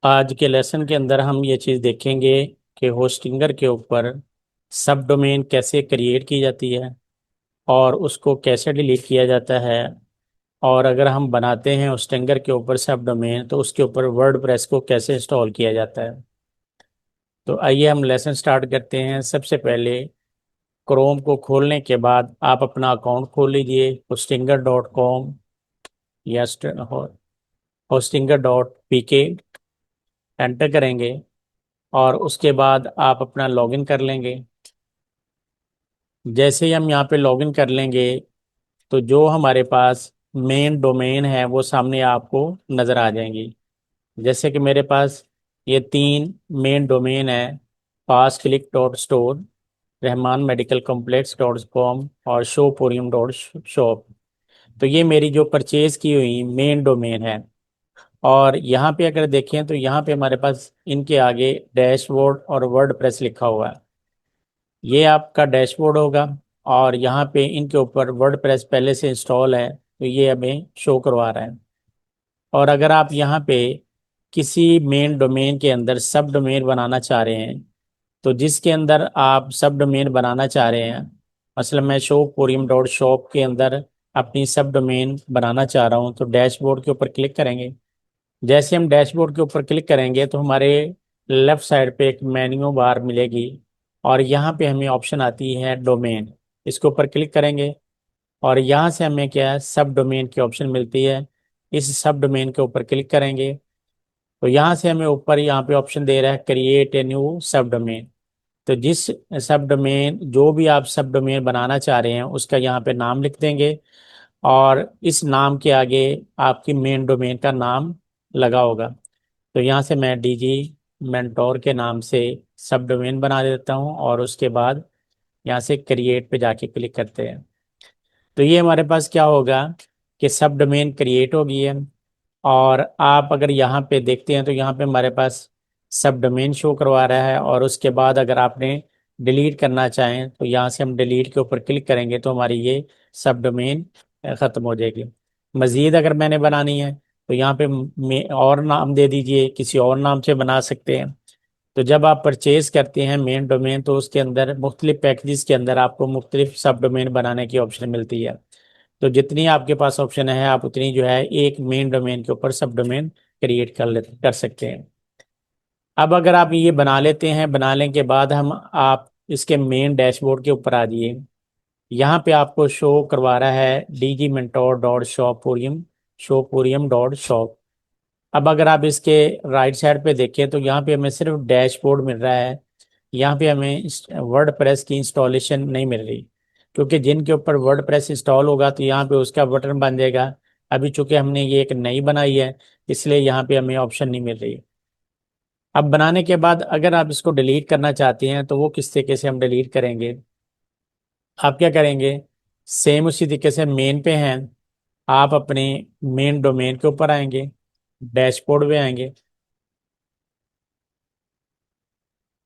आज के लेसन के अंदर हम ये चीज़ देखेंगे कि होस्टिंगर के ऊपर सब डोमेन कैसे क्रिएट की जाती है और उसको कैसे डिलीट किया जाता है। और अगर हम बनाते हैं होस्टिंगर के ऊपर सब डोमेन तो उसके ऊपर वर्डप्रेस को कैसे इंस्टॉल किया जाता है। तो आइए हम लेसन स्टार्ट करते हैं। सबसे पहले क्रोम को खोलने के बाद आप अपना अकाउंट खोल लीजिए hostinger.com या hostinger.pk एंटर करेंगे और उसके बाद आप अपना लॉगिन कर लेंगे। जैसे ही हम यहाँ पे लॉगिन कर लेंगे तो जो हमारे पास मेन डोमेन है वो सामने आपको नज़र आ जाएंगी। जैसे कि मेरे पास ये तीन मेन डोमेन है, pass click dot store, Rahman medical complex dot com और शोपोरियम डॉट शॉप। तो ये मेरी जो परचेज की हुई मेन डोमेन है। और यहाँ पे अगर देखें तो यहाँ पे हमारे पास इनके आगे डैशबोर्ड और वर्डप्रेस लिखा हुआ है। ये आपका डैशबोर्ड होगा और यहाँ पे इनके ऊपर वर्डप्रेस पहले से इंस्टॉल है तो ये हमें शो करवा रहा है। और अगर आप यहाँ पे किसी मेन डोमेन के अंदर सब डोमेन बनाना चाह रहे हैं तो जिसके अंदर आप सब डोमेन बनाना चाह रहे हैं, मसलन मैं शो कोरियम डॉट शॉप के अंदर अपनी सब डोमेन बनाना चाह रहा हूँ तो डैशबोर्ड के ऊपर क्लिक करेंगे। जैसे हम डैशबोर्ड के ऊपर क्लिक करेंगे तो हमारे लेफ्ट साइड पे एक मेन्यू बार मिलेगी और यहाँ पे हमें ऑप्शन आती है डोमेन। इसके ऊपर क्लिक करेंगे और यहाँ से हमें क्या है, सब डोमेन की ऑप्शन मिलती है। इस सब डोमेन के ऊपर क्लिक करेंगे तो यहाँ से हमें ऊपर यहाँ पे ऑप्शन दे रहा है क्रिएट ए न्यू सब डोमेन। तो जिस सब डोमेन जो भी आप सब डोमेन बनाना चाह रहे हैं उसका यहाँ पे नाम लिख देंगे और इस नाम के आगे आपकी मेन डोमेन का नाम लगा होगा। तो यहाँ से मैं डीजी मेंटोर के नाम से सब डोमेन बना देता हूँ और उसके बाद यहाँ से क्रिएट पे जाके क्लिक करते हैं। तो ये हमारे पास क्या होगा कि सब डोमेन क्रिएट हो गई है। और आप अगर यहाँ पे देखते हैं तो यहाँ पे हमारे पास सब डोमेन शो करवा रहा है और उसके बाद अगर आपने डिलीट करना चाहें तो यहाँ से हम डिलीट के ऊपर क्लिक करेंगे तो हमारी ये सब डोमेन ख़त्म हो जाएगी। मज़ीद अगर मैंने बनानी है तो यहाँ पे और नाम दे दीजिए, किसी और नाम से बना सकते हैं। तो जब आप परचेज करते हैं मेन डोमेन तो उसके अंदर मुख्तलिफ पैकेजेस के अंदर आपको मुख्तलिफ सब डोमेन बनाने की ऑप्शन मिलती है। तो जितनी आपके पास ऑप्शन है आप उतनी जो है एक मेन डोमेन के ऊपर सब डोमेन क्रिएट कर सकते हैं। अब अगर आप ये बना लेते हैं, बनाने के बाद हम आप इसके मेन डैशबोर्ड के ऊपर आ जाइए। यहाँ पे आपको शो करवा रहा है DG mentor dot shoporium shoporium dot shop. अब अगर आप इसके राइट साइड पे देखें तो यहाँ पे हमें सिर्फ डैशबोर्ड मिल रहा है। यहाँ पे हमें वर्ड प्रेस की इंस्टॉलेशन नहीं मिल रही, क्योंकि जिनके ऊपर वर्ड प्रेस इंस्टॉल होगा तो यहाँ पे उसका बटन बन जाएगा। अभी चूंकि हमने ये एक नई बनाई है इसलिए यहाँ पे हमें ऑप्शन नहीं मिल रही। अब बनाने के बाद अगर आप इसको डिलीट करना चाहते हैं तो वो किस तरीके से हम डिलीट करेंगे। आप क्या करेंगे, सेम उसी तरीके से मेन पे हैं, आप अपने मेन डोमेन के ऊपर आएंगे, डैशबोर्ड पे आएंगे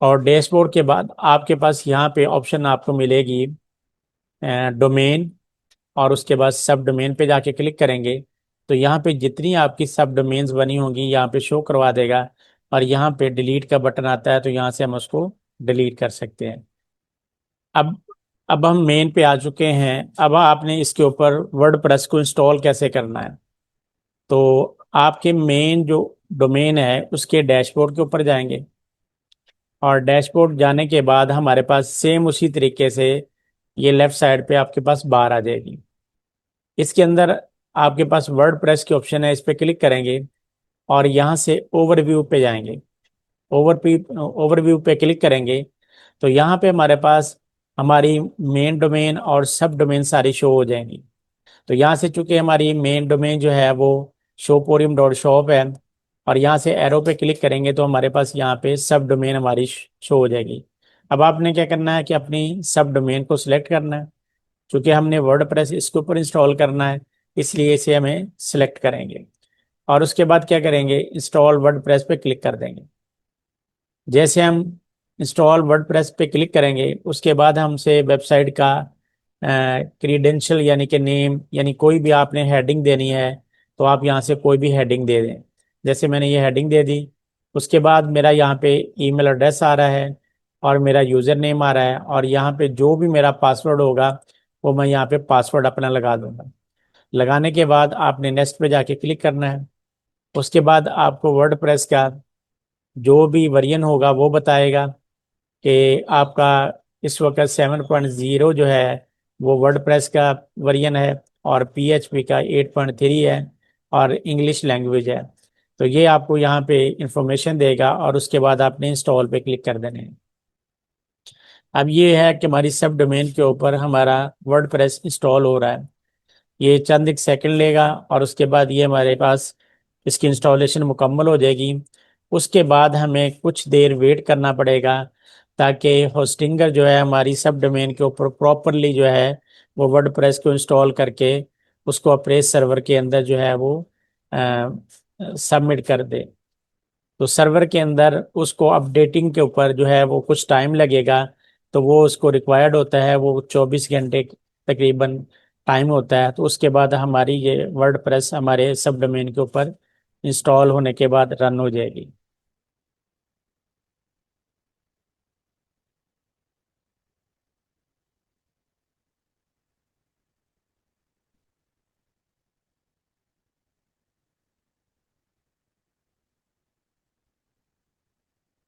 और डैशबोर्ड के बाद आपके पास यहाँ पे ऑप्शन आपको मिलेगी डोमेन और उसके बाद सब डोमेन पे जाके क्लिक करेंगे तो यहाँ पे जितनी आपकी सब डोमेन्स बनी होंगी यहाँ पे शो करवा देगा। और यहाँ पे डिलीट का बटन आता है तो यहाँ से हम उसको डिलीट कर सकते हैं। अब अब हम मेन पे आ चुके हैं। अब आपने इसके ऊपर वर्डप्रेस को इंस्टॉल कैसे करना है। तो आपके मेन जो डोमेन है उसके डैशबोर्ड के ऊपर जाएंगे और डैशबोर्ड जाने के बाद हमारे पास सेम उसी तरीके से ये लेफ्ट साइड पे आपके पास बार आ जाएगी। इसके अंदर आपके पास वर्ड प्रेस की ऑप्शन है, इस पे क्लिक करेंगे और यहाँ से ओवरव्यू पे जाएंगे। ओवरव्यू पे क्लिक करेंगे तो यहाँ पे हमारे पास हमारी मेन डोमेन और सब डोमेन सारी शो हो जाएंगी। तो यहाँ से चूंकि हमारी मेन डोमेन जो है वो शोपोरियम डॉट शॉप है और यहाँ से एरो पे क्लिक करेंगे तो हमारे पास यहाँ पे सब डोमेन हमारी शो हो जाएगी। अब आपने क्या करना है कि अपनी सब डोमेन को सिलेक्ट करना है। चूंकि हमने वर्डप्रेस इसके ऊपर इंस्टॉल करना है इसलिए इसे हमें सिलेक्ट करेंगे और उसके बाद क्या करेंगे, इंस्टॉल वर्डप्रेस पे क्लिक कर देंगे। जैसे हम इंस्टॉल वर्डप्रेस पे क्लिक करेंगे उसके बाद हमसे वेबसाइट का क्रीडेंशियल यानी कि नेम यानी कोई भी आपने हेडिंग देनी है तो आप यहाँ से कोई भी हेडिंग दे दें। जैसे मैंने ये हेडिंग दे दी उसके बाद मेरा यहाँ पे ईमेल एड्रेस आ रहा है और मेरा यूज़र नेम आ रहा है, और यहाँ पे जो भी मेरा पासवर्ड होगा वो मैं यहाँ पे पासवर्ड अपना लगा दूंगा। लगाने के बाद आपने नेक्स्ट पे जाके क्लिक करना है। उसके बाद आपको वर्डप्रेस का जो भी वर्जन होगा वो बताएगा कि आपका इस वक्त 7.0 जो है वो वर्डप्रेस का वर्जन है, और PHP का 8.3 है, और इंग्लिश लैंग्वेज है। तो ये आपको यहाँ पे इंफॉर्मेशन देगा, और उसके बाद आपने इंस्टॉल पे क्लिक कर देने हैं। अब ये है कि हमारी सब डोमेन के ऊपर हमारा वर्डप्रेस इंस्टॉल हो रहा है। ये चंद एक सेकंड लेगा, और उसके बाद ये हमारे पास इसकी इंस्टॉलेशन मुकम्मल हो जाएगी। उसके बाद हमें कुछ देर वेट करना पड़ेगा, ताकि होस्टिंगर जो है हमारी सब डोमेन के ऊपर प्रॉपरली जो है वो वर्डप्रेस को इंस्टॉल करके उसको अपने सर्वर के अंदर जो है वो सबमिट कर दे। तो सर्वर के अंदर उसको अपडेटिंग के ऊपर जो है वो कुछ टाइम लगेगा। तो वो उसको रिक्वायर्ड होता है, वो 24 घंटे तकरीबन टाइम होता है। तो उसके बाद हमारी ये वर्डप्रेस हमारे सब डोमेन के ऊपर इंस्टॉल होने के बाद रन हो जाएगी।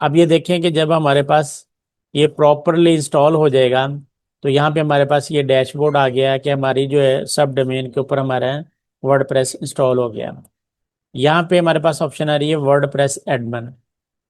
अब ये देखें कि जब हमारे पास ये प्रॉपरली इंस्टॉल हो जाएगा, तो यहाँ पे हमारे पास ये डैशबोर्ड आ गया है कि हमारी जो है सब डोमेन के ऊपर हमारा वर्डप्रेस इंस्टॉल हो गया। यहाँ पे हमारे पास ऑप्शन आ रही है वर्डप्रेस एडमिन।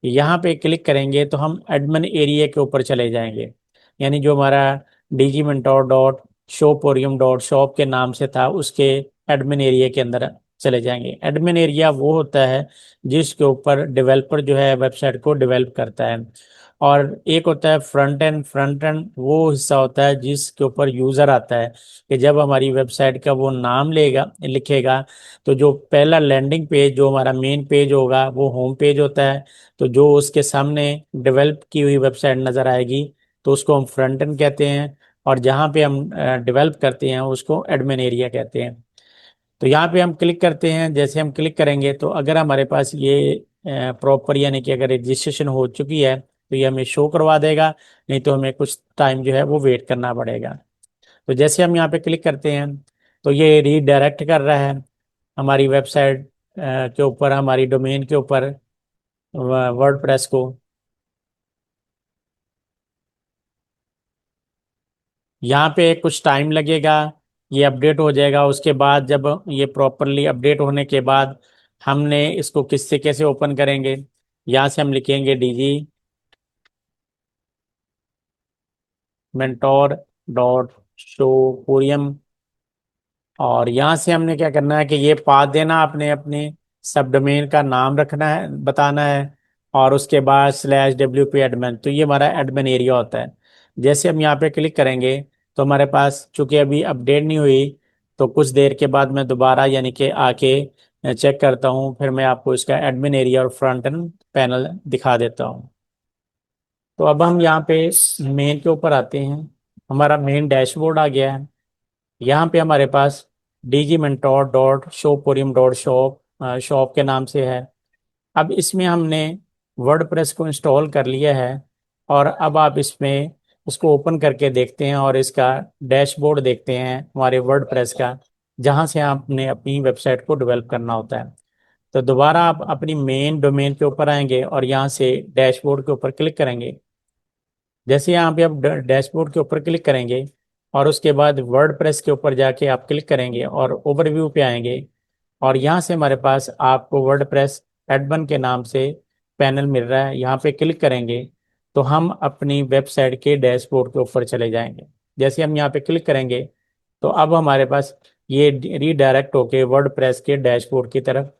यहाँ पे क्लिक करेंगे तो हम एडमिन एरिया के ऊपर चले जाएंगे, यानी जो हमारा डिजीमेंटोर डॉट शोपोरियम डॉट शॉप के नाम से था उसके एडमिन एरिया के अंदर चले जाएंगे। एडमिन एरिया वो होता है जिसके ऊपर डेवलपर जो है वेबसाइट को डेवलप करता है, और एक होता है फ्रंट एंड। फ्रंट एंड वो हिस्सा होता है जिसके ऊपर यूज़र आता है, कि जब हमारी वेबसाइट का वो नाम लेगा लिखेगा, तो जो पहला लैंडिंग पेज जो हमारा मेन पेज होगा वो होम पेज होता है। तो जो उसके सामने डेवलप की हुई वेबसाइट नज़र आएगी तो उसको हम फ्रंट एंड कहते हैं, और जहाँ पे हम डेवलप करते हैं उसको एडमिन एरिया कहते हैं। तो यहाँ पे हम क्लिक करते हैं। जैसे हम क्लिक करेंगे तो अगर हमारे पास ये प्रॉपर यानी कि अगर रजिस्ट्रेशन हो चुकी है तो ये हमें शो करवा देगा, नहीं तो हमें कुछ टाइम जो है वो वेट करना पड़ेगा। तो जैसे हम यहाँ पे क्लिक करते हैं तो ये रीडायरेक्ट कर रहा है हमारी वेबसाइट के ऊपर, हमारी डोमेन के ऊपर वर्डप्रेस को। यहाँ पे कुछ टाइम लगेगा, ये अपडेट हो जाएगा। उसके बाद जब ये प्रॉपरली अपडेट होने के बाद हमने इसको किससे कैसे ओपन करेंगे, यहाँ से हम लिखेंगे डीजी मेंटोर डॉट शोपोरियम, और यहाँ से हमने क्या करना है कि ये पाथ देना, अपने अपने सब डोमेन का नाम रखना है, बताना है, और उसके बाद /wp एडमिन। तो ये हमारा एडमिन एरिया होता है। जैसे हम यहाँ पे क्लिक करेंगे तो हमारे पास चूंकि अभी अपडेट नहीं हुई, तो कुछ देर के बाद मैं दोबारा यानी कि आके चेक करता हूँ, फिर मैं आपको इसका एडमिन एरिया और फ्रंट एंड पैनल दिखा देता हूँ। तो अब हम यहाँ पे मेन के ऊपर आते हैं। हमारा मेन डैशबोर्ड आ गया है। यहाँ पे हमारे पास DG mentor dot shoporium dot shop shop के नाम से है। अब इसमें हमने वर्डप्रेस को इंस्टॉल कर लिया है, और अब आप इसमें उसको ओपन करके देखते हैं और इसका डैशबोर्ड देखते हैं हमारे वर्डप्रेस का, जहाँ से आपने अपनी वेबसाइट को डेवलप करना होता है। तो दोबारा आप अपनी मेन डोमेन के ऊपर आएंगे और यहाँ से डैशबोर्ड के ऊपर क्लिक करेंगे। जैसे यहाँ पे आप डैशबोर्ड के ऊपर क्लिक करेंगे और उसके बाद वर्डप्रेस के ऊपर जाके आप क्लिक करेंगे और ओवरव्यू पे आएंगे, और यहाँ से हमारे पास आपको वर्डप्रेस एडमिन के नाम से पैनल मिल रहा है। यहाँ पे क्लिक करेंगे तो हम अपनी वेबसाइट के डैशबोर्ड के ऊपर चले जाएंगे। जैसे हम यहाँ पे क्लिक करेंगे तो अब हमारे पास ये रीडायरेक्ट होके वर्डप्रेस के डैशबोर्ड की तरफ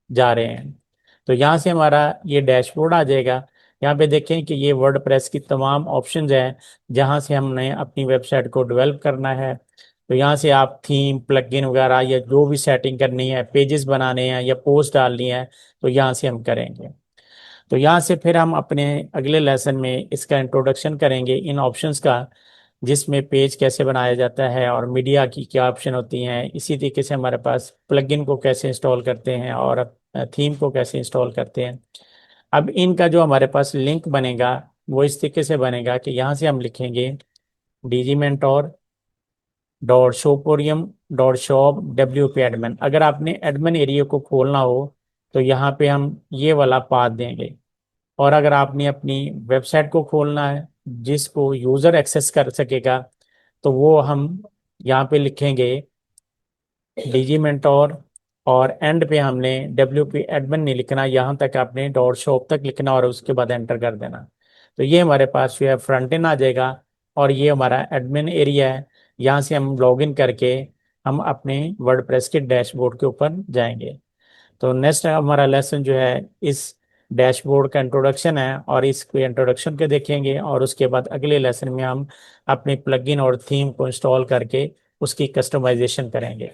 जा रहे हैं। तो यहाँ से हमारा ये डैशबोर्ड आ जाएगा। यहाँ पे देखें कि ये वर्डप्रेस की तमाम ऑप्शंस हैं जहाँ से हमने अपनी वेबसाइट को डेवलप करना है। तो यहाँ से आप थीम प्लगइन वगैरह या जो भी सेटिंग करनी है, पेजेस बनाने हैं या पोस्ट डालनी है, तो यहाँ से हम करेंगे। तो यहाँ से फिर हम अपने अगले लेसन में इसका इंट्रोडक्शन करेंगे इन ऑप्शंस का, जिसमें पेज कैसे बनाया जाता है और मीडिया की क्या ऑप्शन होती हैं। इसी तरीके से हमारे पास प्लगइन को कैसे इंस्टॉल करते हैं और थीम को कैसे इंस्टॉल करते हैं। अब इनका जो हमारे पास लिंक बनेगा वो इस तरीके से बनेगा कि यहाँ से हम लिखेंगे digimentor dot shoporium dot shop WP admin. अगर आपने एडमिन एरिया को खोलना हो तो यहाँ पे हम ये वाला पाथ देंगे। और अगर आपने अपनी वेबसाइट को खोलना है जिसको यूजर एक्सेस कर सकेगा तो वो हम यहाँ पे लिखेंगे डिजीमेंटोर, और एंड पे हमने WP एडमिन नहीं लिखना, यहाँ तक आपने डॉट शॉप तक लिखना और उसके बाद एंटर कर देना। तो ये हमारे पास जो है फ्रंट एंड आ जाएगा और ये हमारा एडमिन एरिया है। यहाँ से हम लॉगिन करके हम अपने वर्डप्रेस के डैशबोर्ड के ऊपर जाएंगे। तो नेक्स्ट हमारा लेसन जो है इस डैशबोर्ड का इंट्रोडक्शन है और इसको इंट्रोडक्शन के देखेंगे, और उसके बाद अगले लेसन में हम अपने प्लगइन और थीम को इंस्टॉल करके उसकी कस्टमाइजेशन करेंगे।